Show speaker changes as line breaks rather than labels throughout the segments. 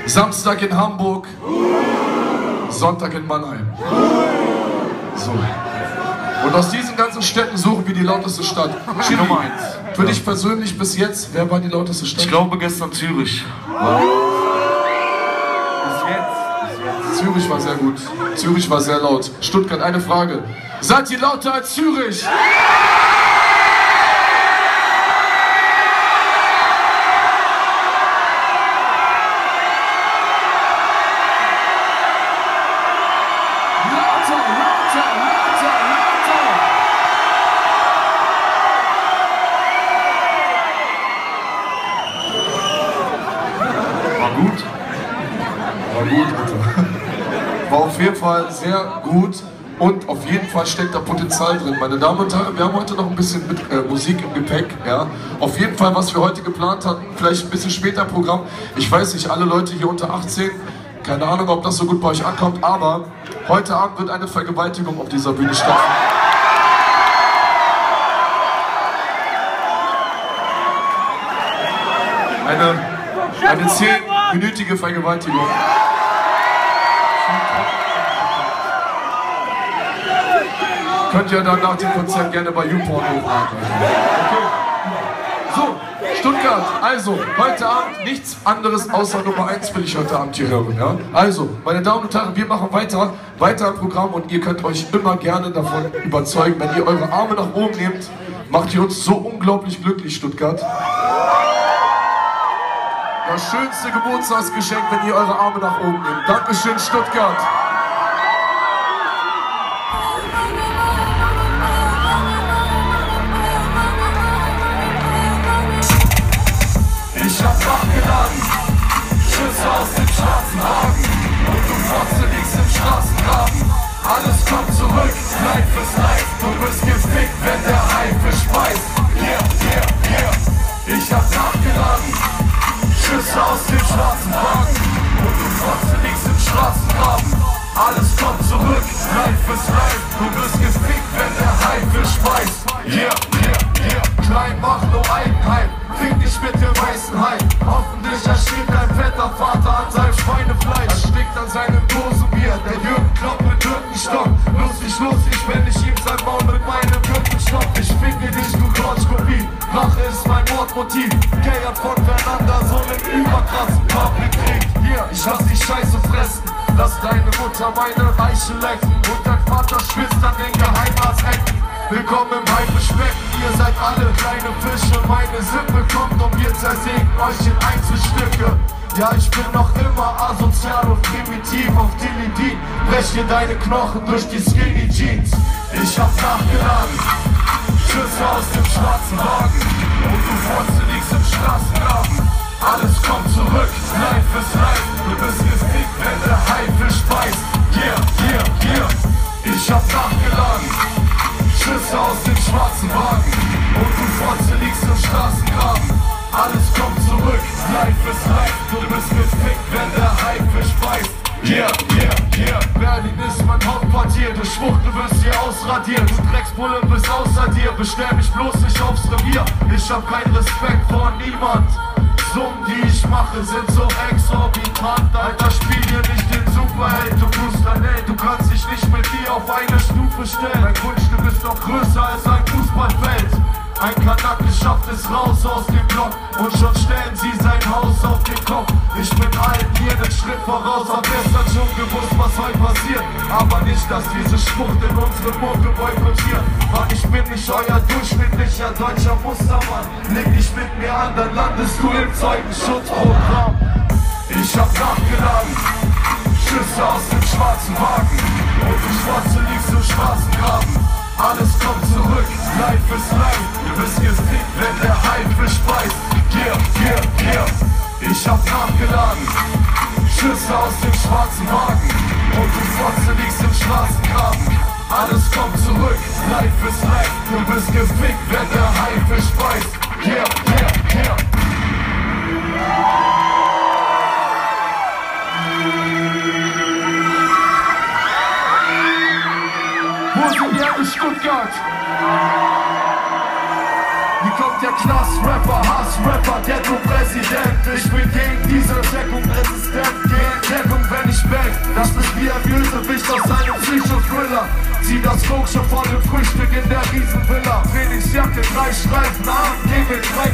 Samstag in Hamburg, Sonntag in Mannheim. So. Und aus diesen ganzen Städten suchen wir die lauteste Stadt. Chili, Nummer 1. Für dich persönlich bis jetzt, wer war die lauteste Stadt?
Ich glaube gestern Zürich. Bis jetzt.
Zürich war sehr gut. Zürich war sehr laut. Stuttgart, eine Frage. Seid ihr lauter als Zürich? War auf jeden Fall sehr gut und auf jeden Fall steckt da Potenzial drin. Meine Damen und Herren, wir haben heute noch ein bisschen mit Musik im Gepäck. Ja? Auf jeden Fall, was wir heute geplant hatten, vielleicht ein bisschen später Programm. Ich weiß nicht, alle Leute hier unter 18, keine Ahnung, ob das so gut bei euch ankommt, aber heute Abend wird eine Vergewaltigung auf dieser Bühne stattfinden. Eine 10-minütige Vergewaltigung. Könnt ihr dann nach dem Konzert gerne bei YouPorn hochladen. Okay. So, Stuttgart, also heute Abend nichts anderes außer Nummer 1 will ich heute Abend hier hören. Ja? Also, meine Damen und Herren, wir machen weiter im Programm und ihr könnt euch immer gerne davon überzeugen, wenn ihr eure Arme nach oben nehmt, macht ihr uns so unglaublich glücklich, Stuttgart. Das schönste Geburtstagsgeschenk, wenn ihr eure Arme nach oben nehmt. Dankeschön, Stuttgart.
Ich hab nachgeladen, Schüsse aus dem schwarzen Haken und du Fotze liegst im Straßengraben. Alles kommt zurück, Life ist life, du bist gefickt, wenn der Haifisch beißt. Yeah, yeah, yeah. Ich hab nachgeladen, Schüsse aus dem schwarzen Haken und du Fotze liegst im Straßengraben. Alles kommt zurück, Life ist life, du bist gefickt, wenn der Haifisch beißt. Yeah, yeah, yeah. Klein, mach nur Eigenheim. Fick dich mit dem weißen Hai. Hoffentlich erstickt dein fetter Vater an seinem Schweinefleisch. Erstickt an seinem Dosenbier. Der Jürgen kloppt mit Birkenstock. Lustig, wenn ich ihm sein Maul mit meinem Birkenstock. Ich ficke dich, du Couchkopie. Rache ist mein Mordmotiv. Gayert von Fernanda, so einen überkrassen Public kriegt. Hier, ich lass die Scheiße fressen. Lass deine Mutter meine Eiche lecken. Und dein Vater schwitzt an den Geheimarzthecken. Willkommen im Haifischbecken, ihr seid alle kleine Fische. Meine Sippe kommt und wir zersägen euch in Einzelstücke. Ja, ich bin noch immer asozial und primitiv auf Dilidin. Brech dir deine Knochen durch die Skinny Jeans. Ich hab nachgeladen, Schüsse aus dem schwarzen Wagen und du Fotze liegst im Straßengraben. Alles kommt zurück, Life ist life, du bist gefickt, wenn der Haifisch beißt. Yeah, yeah, yeah. Ich hab nachgeladen, Schüsse aus dem schwarzen Wagen und du Fotze liegst im Straßengraben. Alles kommt zurück, Life ist life, du bist gefickt, wenn der Haifisch beißt. Yeah, yeah, yeah. Berlin ist mein Hauptquartier, du Schwuchtel wirst hier ausradiert. Du Drecksbulle bist außer dir, bestell mich bloß nicht aufs Revier. Ich hab keinen Respekt vor niemand. Summen, die ich mache, sind so exorbitant. Alter, spiel dir nicht den Superheld, du Fußballheld. Du kannst dich nicht mit dir auf eine Stufe stellen. Dein Kunststück ist noch größer als ein Fußballfeld. Ein Kanake schafft es raus aus dem Block und schon stellen sie sein Haus auf den Kopf. Ich bin allen hier einen Schritt voraus, hab gestern schon gewusst, was heute passiert. Aber nicht, dass diese Schwuchteln unsere Mucke boykottieren. Mann, ich bin nicht euer durchschnittlicher deutscher Mustermann. Leg dich mit mir an, dann landest du im Zeugenschutzprogramm. Ich hab nachgeladen, Schüsse aus dem schwarzen Wagen und du Schwarze liegst im Straßengraben. Alles kommt zurück, Life ist life, du bist gefickt, wenn der Haifisch beißt. Yeah, yeah, yeah. Ich hab nachgeladen, Schüsse aus dem schwarzen Wagen und du Fotze liegst im Straßengraben. Alles kommt zurück, Life ist life, du bist gefickt, wenn der Haifisch beißt. Yeah, yeah, yeah. Wo sind die alle Stuttgart? Hier kommt der Knast-Rapper, Hass-Rapper, der du Präsident. Ich bin gegen diese Deckung resistent. Streifen, Armgegel, 3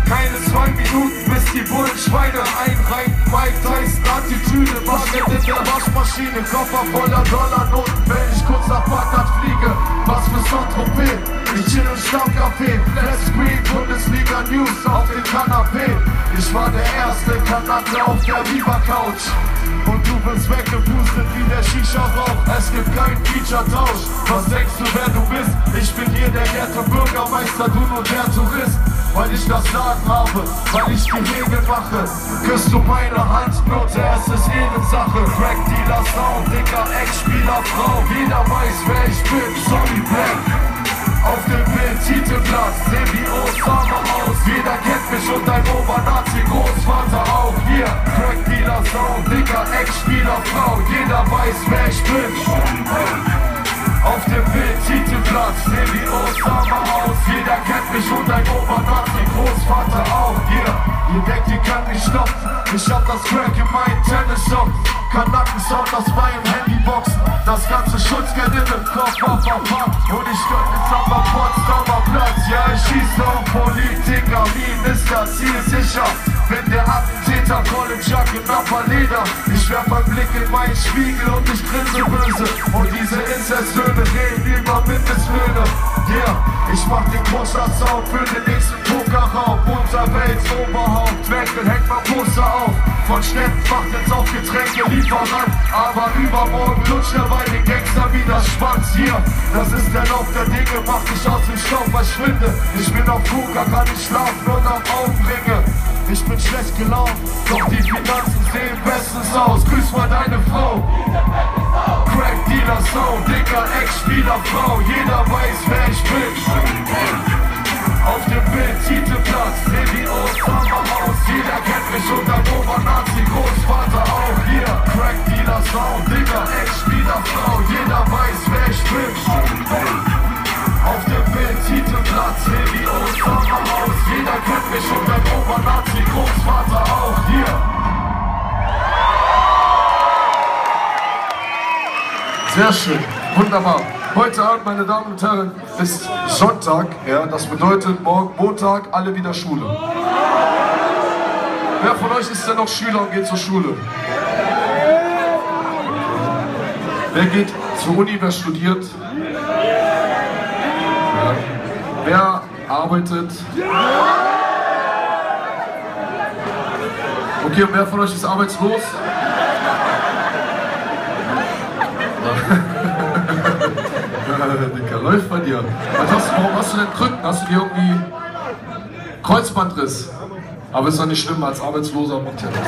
keine 2 Minuten, bis die Bullenschweine einreiten. Mike Tyson, Attitüde, Waschgeld in der Waschmaschine, Koffer voller Dollarnoten, wenn ich kurz nach Bagdad fliege. Was für Saint-Tropez, ich chill im Stammcafé, Flatscreen, Bundesliga News auf dem Kanapee. Ich war der erste Kanake auf der Viva-Couch. Und du bist weggepustet wie der Shisha-Rauch. Es gibt keinen Feature-Tausch. Was denkst du, wer du bist? Ich bin hier der Ghetto-Bürgermeister, du nur der Tourist. Weil ich das Sagen habe, weil ich die Regeln mache. Küsst du meine Hand, Note, es ist Ehrensache. Crack-Dealer, Sound, Dicker, Ex-Spieler, Frau. Jeder weiß, wer ich bin, Sonny Black. Auf dem Bild, Titelplatz, seh wie Osama aus. Jeder kennt mich und dein Obernazi-Großvater auch. Hier, Crack-Dealer, Sound, Dicker, Ex-Spieler, Frau. Jeder weiß, wer ich bin. Auf dem Bild, Titelplatz, seh wie Osama aus. Jeder kennt mich und dein Obernazi-Großvater auch. Hier, ihr denkt, ihr könnt mich stoppen. Ich hab das Crack in meinen Tennissocken. Kanaken-Sound aus meinem Handybox. Das ganze Schutzgeld in dem Koffer verpackt. Und ich gönn jetzt am Potsdamer Platz. Ja, ich schieße auf Politiker. Mien ist das Ziel sicher. Bin der Attentäter, Colin Jack in Nappa-Leder. Ich werf einen Blick in meinen Spiegel und ich grinse böse. Und diese Inzestsöhne reden über Mindestlöhne. Yeah, ich mach den Großstadtsound für den nächsten Pokerraum. Unterweltsoberhaupt, Merkel hängt mein Poster auf. Von Städtenfach jetzt auf Getränkelieferant. Aber übermorgen lutscht er bei den Gangster wieder Schwanz. Hier, das ist der Lauf der Dinge, mach dich aus dem Staub verschwinde. Ich bin auf Kuka, kann nicht schlafen und am Augenringe. Ich bin schlecht gelaunt, doch die Finanzen sehen bestens aus. Grüß mal deine Frau. Crack-Dealer, Sound, Dicker, Ex-Spieler, Frau. Jeder weiß, wer ich bin. Auf dem Bild, Titelplatz, seh wie Osama aus. Jeder kennt mich und dein Obernazi-Großvater auch. Hier, Crack-Dealer, Sound, Dicker, Ex-Spieler, Frau. Jeder weiß, wer ich bin. Auf dem Bild, Titelplatz, seh wie Osama aus. Jeder kennt mich und dein Obernazi-Großvater auch. Hier.
Sehr schön, wunderbar. Heute Abend, meine Damen und Herren, ist Sonntag. Ja, das bedeutet morgen Montag, alle wieder Schule. Wer von euch ist denn noch Schüler und geht zur Schule? Wer geht zur Uni, wer studiert? Ja. Wer arbeitet? Okay, und wer von euch ist arbeitslos? Dicker, läuft bei dir. Warum hast du denn Krücken? Hast du dir irgendwie Kreuzbandriss? Aber ist doch nicht schlimm, als Arbeitsloser macht ja das.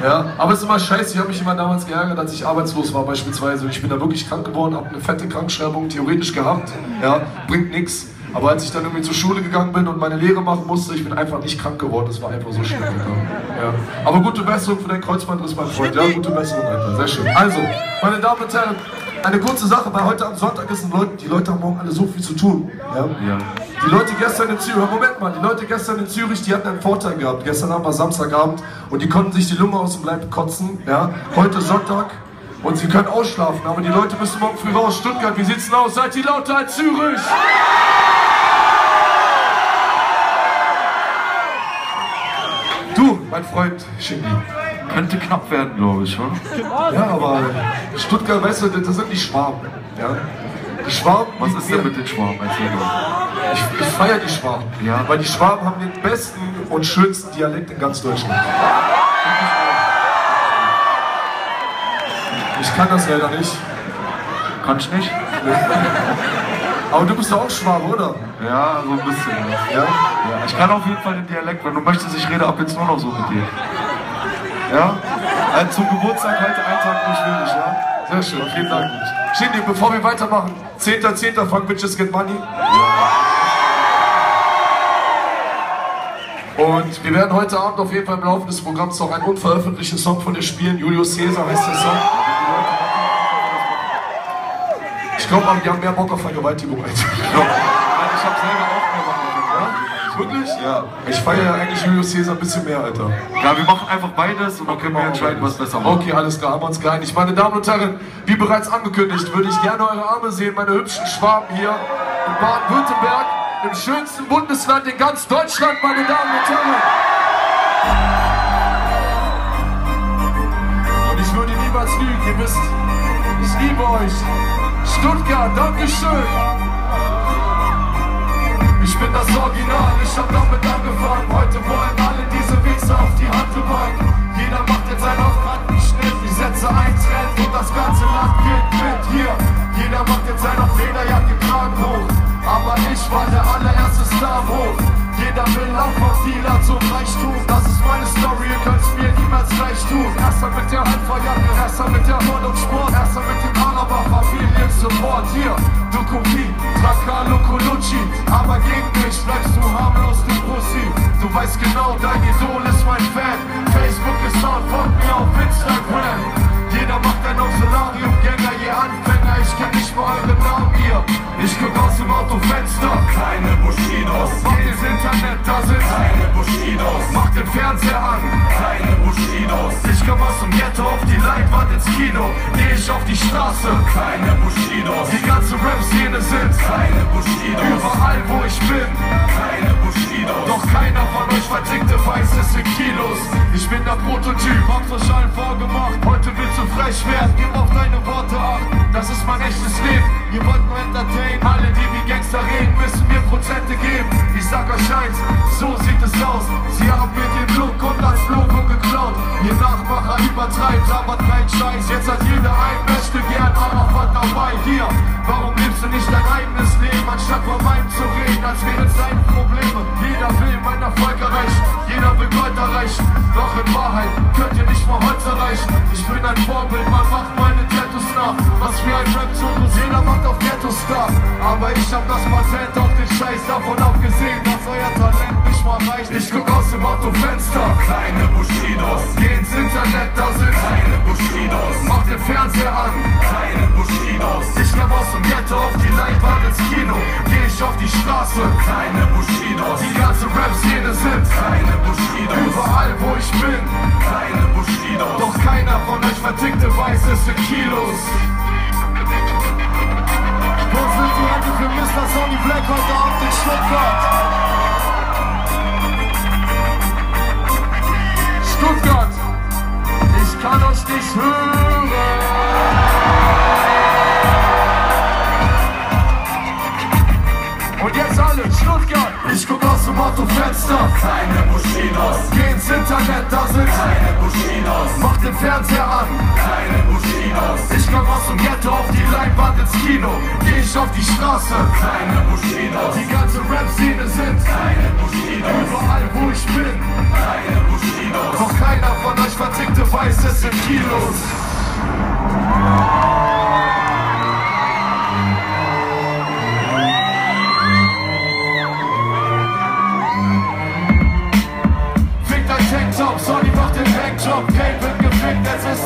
Ja, aber es ist immer scheiße, ich habe mich immer damals geärgert, als ich arbeitslos war beispielsweise. Ich bin da wirklich krank geworden, habe eine fette Krankschreibung theoretisch gehabt. Ja, bringt nichts. Aber als ich dann irgendwie zur Schule gegangen bin und meine Lehre machen musste, ich bin einfach nicht krank geworden, das war einfach so schlimm. Ja. Aber gute Besserung für deinen Kreuzbandriss, mein Freund. Ja, gute Besserung, Alter. Sehr schön. Also, meine Damen und Herren, eine kurze Sache, weil heute am Sonntag ist die Leute haben morgen alle so viel zu tun. Ja? Ja. Die Leute gestern in Zürich, Moment mal, die Leute gestern in Zürich, die hatten einen Vorteil gehabt. Gestern Abend war Samstagabend und die konnten sich die Lunge aus dem Leib kotzen. Ja? Heute Sonntag und sie können ausschlafen, aber die Leute müssen morgen früh raus. Stuttgart, wie sieht's denn aus? Seid ihr lauter als Zürich? Du, mein Freund Shindy.
Könnte knapp werden, glaube ich, oder?
Ja, aber Stuttgart, weißt du, das sind die Schwaben. Ja? Die Schwaben.
Was ist denn mit den Schwaben?
Ich feiere die Schwaben. Ja. Weil die Schwaben haben den besten und schönsten Dialekt in ganz Deutschland. Ich kann das leider nicht.
Kannst du nicht?
Aber du bist doch auch Schwabe, oder?
Ja, so ein bisschen. Ja? Ja. Ich kann auf jeden Fall den Dialekt, wenn du möchtest, ich rede ab jetzt nur noch so mit dir. Ja? Zum Geburtstag heute einen Tag durch will ich, ja?
Sehr schön, vielen Dank. Shindy, bevor wir weitermachen, 10.10. Funk Bitches Get Money. Und wir werden heute Abend auf jeden Fall im Laufe des Programms noch einen unveröffentlichten Song von dir spielen. Julius Caesar heißt der Song. Ich glaube, wir haben mehr Bock auf Vergewaltigung als ich glaube.
Ich habe selber auch mehr Bock auf.
Ja? Wirklich?
Ja.
Ich feiere ja eigentlich Julius Caesar ein bisschen mehr, Alter.
Ja, wir machen einfach beides und dann können wir entscheiden, was besser macht.
Okay, alles klar, haben wir uns geeinigt. Meine Damen und Herren, wie bereits angekündigt, würde ich gerne eure Arme sehen, meine hübschen Schwaben hier in Baden-Württemberg. Im schönsten Bundesland in ganz Deutschland, meine Damen und Herren. Und ich würde niemals lügen, ihr wisst, ich liebe euch. Stuttgart, Dankeschön. Ich bin das Original, ich hab damit angefangen. Heute wollen alle diese Wichser auf die Handelbank. Jeder macht jetzt einen auf Kantenschnitt. Ich setze einen Trend und das ganze Land geht mit. Hier, jeder macht jetzt einen auf Lederjacke Kragen hoch. Aber ich war der allererste Star hoch. Jeder will auch vom Dealer zum Reichtum. Das ist meine Story, ihr könnt's mir niemals gleich tun. Erster mit der Alpha-Jacke, erster mit der Mord und Sport, erster mit dem Araber-Familien-Support. Hier, Dukupi, Trakalo, Colucci. Aber gegen mich bleibst du harmlos, du Pussy. Du weißt genau, dein Idol ist mein Fan. Facebook ist on, folgt mir auf Instagram. Jeder macht ein Solarium-Gänger, je Anfänger. Ich kenn nicht mal euren Namen hier. Ich guck aus dem Autofenster. Keine Bushidos. Mach das Internet, da sind keine Bushidos. Mach den Fernseher an. Keine Bushidos. Ich komm aus dem Ghetto auf die Leinwand ins Kino. Geh ich auf die Straße. Keine Bushidos. Die ganze Rap-Szene sind keine Bushidos. Überall wo ich bin. Keine Bushidos. Doch keiner von euch vertickte Weißes in Kilos. Ich bin der Prototyp, hab's euch allen vorgemacht. Heute willst du frech werden, gib auf deine Worte acht. Das ist mein echtes Leben, ihr wollt nur entertainen. Alle, die wie Gangster reden, müssen mir Prozente geben. Ich sag euch eins, so sieht es aus. Sie haben mir den Look und das Logo geklaut. Ihr Nachmacher übertreibt, labert kein Scheiß. Jetzt hat jeder ein, möchte gern Arafat dabei. Hier, warum lebst du nicht dein eigenes Leben, anstatt von meinem zu reden, als wären es deine Probleme. Jeder will mein Erfolg erreichen, jeder will Gold erreichen. Doch in Wahrheit könnt ihr nicht mal Holz erreichen. Ich bin ein Vorbild, man macht meine Tattoos nach. Was für ein Rap-Zirkus, jeder macht auf Ghetto-Star. Aber ich hab das Patent auf den Scheiß, davon abgesehen, dass euer Talent nicht mal reicht. Ich guck aus dem Autofenster, keine Bushidos. Geh ins Internet, da sind keine Bushidos. Mach den Fernseher an, keine Bushidos. Ich komm aus dem Ghetto auf die Leinwand ins Kino. Geh ich auf die Straße, keine Bushidos. Die ganze Rap-Szene sind keine Bushidos. Überall wo ich bin, keine Bushidos. Doch keiner von euch vertickte Weißes in Kilos. Wo sind die Hände für Mr. Sonny Black heute Abend in Stuttgart? Stuttgart, ich kann euch nicht hören. Und jetzt alle, Stuttgart. Ich guck aus dem Autofenster, keine Bushidos. Geh ins Internet, da sind keine Bushidos. Mach den Fernseher an, keine Bushidos. Ich komm aus dem Ghetto auf die Leinwand ins Kino. Geh ich auf die Straße, keine Bushidos. Die ganze Rap-Szene sind keine Bushidos. Überall wo ich bin, keine Bushidos. Doch keiner von euch vertickte Weißes in Kilos. Sonny macht den Bankjob, Kane wird gefickt, es ist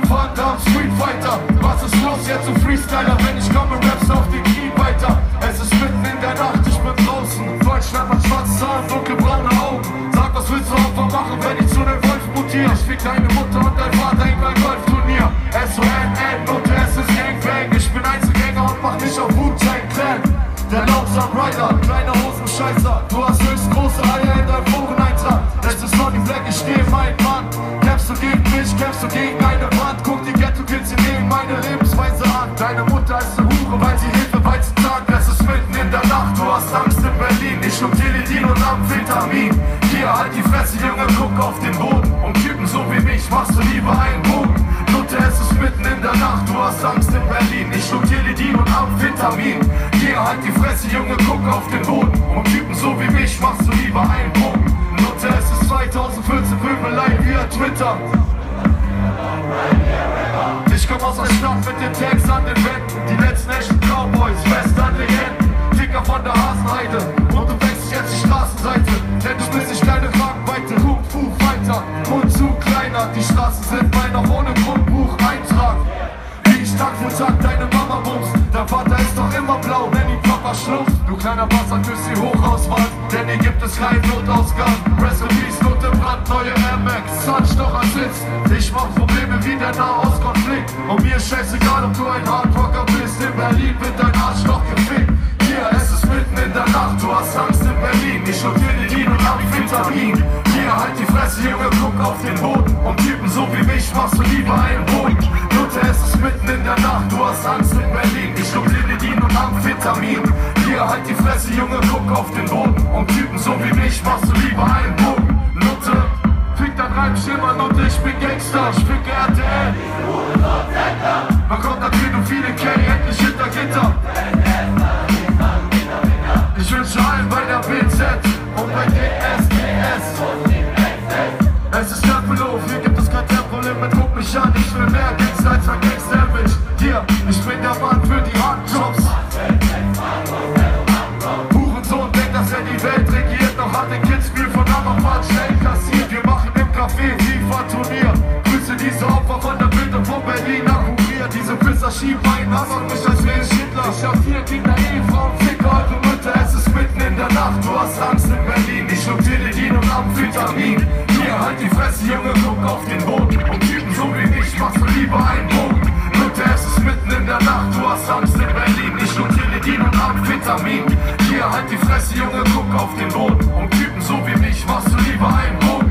Van Damme, Street Fighter. Was ist los jetzt, du Freestyler, wenn ich komme, rappst auf den Knie weiter. Es ist mitten in der Nacht, ich bin draußen. Deutschland hat schwarze Zahlen, dunkelbraune Augen. Sag, was willst du Opfer machen, wenn ich zu nem Wolf mutiere? Ich fick deine Mutter und dein Vater in mein Golfturnier. S-O-N-N und es ist Gangbang. Ich bin Einzelgänger und mach nicht auf Wu-Tang Clan. Der Laufsam Rider, kleiner Hosenscheißer. Du hast höchst große Eier in deinem Foreneintrag. Es ist Sonny Black, ich stehe mein Mann. Kämpfst du gegen mich, kämpfst du gegen eine Wand. Guck die Ghetto-Kids, sie nehmen meine Lebensweise an. Deine Mutter ist eine Hure, weil sie Hefeweizen tankt. Es ist mitten in der Nacht, du hast Angst in Berlin. Ich schluck Teledin und Amphetamin. Hier, halt die Fresse, Junge, guck auf den Boden. Und Typen so wie mich machst du lieber einen Bogen. Nutte, es ist mitten in der Nacht, du hast Angst in Berlin. Ich schluck Teledin und Amphetamin. Hier, halt die Fresse, Junge, guck auf den Boden. Und Typen so wie mich machst du lieber einen Bogen. Nutte, es ist 2014, Pöbelei via Twitter. Ich komm aus der Stadt mit den Tags an den Wänden. Die letzten echten Cowboys, fest an den Händen. Ticker von der Hasenheide. Und du wechselst jetzt die Straßenseite. Denn du bist nicht deine Kragenweite. Kung Fu Fighter, Mund zu kleiner. Die Straßen sind bei noch ohne Grundbucheintrag. Wie ich Tag für Tag deine Mama bumst. Dein Vater ist doch immer blau, wenn die Papa schlumpft. Du kleiner Bastard, küsst die Hochauswahl. Denn hier gibt es keinen Notausgang. Rest in Peace, Note brandneue Air Max. Zahnstocher sitzt. Ich mach Probleme wie der Nahostkonflikt. Und mir ist scheißegal, ob du ein Hardrocker bist. In Berlin wird dein Arschloch gefickt. Hier, es ist mitten in der
Amphetamin. Hier halt die Fresse, Junge, guck auf den Boden. Und Typen so wie mich machst du lieber einen Boden. Nutte, es ist mitten in der Nacht, du hast Angst in Berlin. Ich schluck Linedin und Amphetamin. Hier halt die Fresse, Junge, guck auf den Boden. Und Typen so wie mich machst du lieber einen Boden. Nutte, fick dein Reimschimmer, Nutte, ich bin Gangster, ich ficke RTL. Man kommt nach viele Kelly, endlich hinter Gitter. Ich wünsche allen bei der BZ und bei DSDS. Es ist Tempelhof, hier gibt es kein Tempolimit, guck mich an, ich will mehr Gangster als ein Gangster-Bitch. Hier, ich bin der Mann für die Handjobs. Hurensohn denkt, dass er die Welt regiert, doch hat den Kids-Spiel von Ammerfahrt schnell kassiert. Wir machen im Café FIFA-Turnier, grüße diese Opfer von der Bild und von Berlin nach Kurier. Diese Pisser schieben einen Hammer, mich als wäre ich Hitler. Ich hab 4 Kinder, Ehefrauen, Ficker, eure Mütter, es ist mitten in der Nacht, du hast Angst in Berlin. Ich schluck Linedin und Amphetamin. Hier halt die Fresse, Junge, guck auf den Boden. Und Typen so wie mich machst du lieber einen Bogen. Mutter, es ist mitten in der Nacht, du hast Angst in Berlin. Ich schluck Linedin und Amphetamin. Hier halt die Fresse, Junge, guck auf den Boden. Und Typen so wie mich machst du lieber einen Bogen.